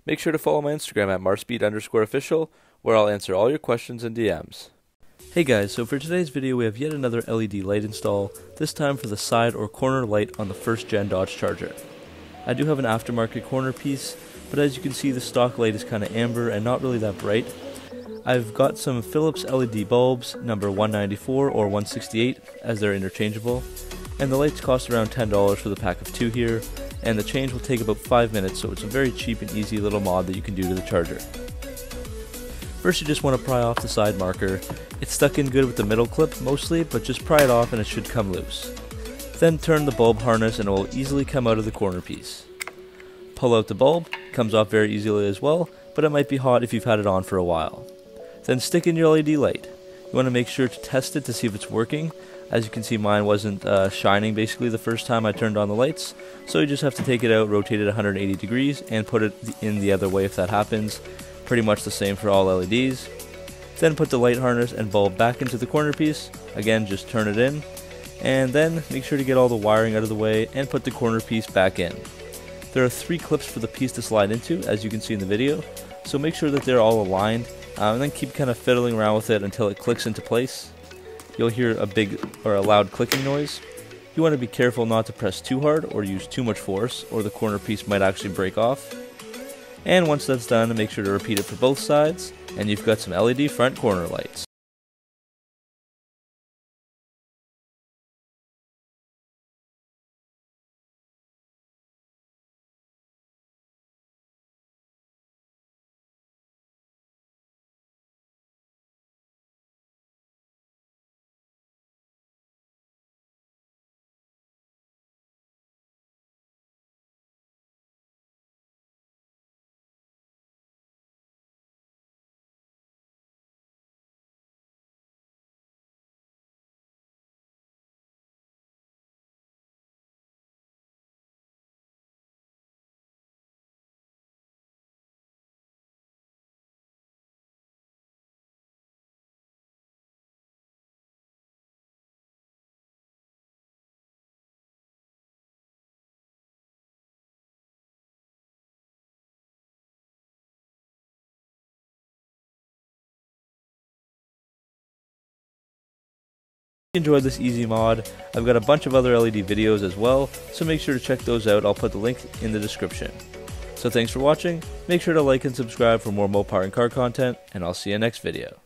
Make sure to follow my Instagram at Marspeed_official, where I'll answer all your questions and DMs. Hey guys, so for today's video we have yet another LED light install, this time for the side or corner light on the first gen Dodge Charger. I do have an aftermarket corner piece, but as you can see the stock light is kind of amber and not really that bright. I've got some Philips LED bulbs, number 194 or 168, as they're interchangeable, and the lights cost around $10 for the pack of 2 here, and the change will take about 5 minutes, so it's a very cheap and easy little mod that you can do to the charger. First you just want to pry off the side marker. It's stuck in good with the middle clip mostly, but just pry it off and it should come loose. Then turn the bulb harness and it will easily come out of the corner piece. Pull out the bulb, comes off very easily as well, but it might be hot if you've had it on for a while. Then stick in your LED light. You want to make sure to test it to see if it's working. As you can see, mine wasn't shining basically the first time I turned on the lights, so you just have to take it out, rotate it 180 degrees, and put it in the other way if that happens. Pretty much the same for all LEDs. Then put the light harness and bulb back into the corner piece. Again, just turn it in, and then make sure to get all the wiring out of the way and put the corner piece back in. There are 3 clips for the piece to slide into, as you can see in the video, so make sure that they're all aligned, and then keep kind of fiddling around with it until it clicks into place. You'll hear a big or a loud clicking noise. You want to be careful not to press too hard or use too much force, or the corner piece might actually break off. And once that's done, make sure to repeat it for both sides, and you've got some LED front corner lights. If you enjoyed this easy mod, I've got a bunch of other LED videos as well, so make sure to check those out. I'll put the link in the description. So thanks for watching, make sure to like and subscribe for more Mopar and car content, and I'll see you next video.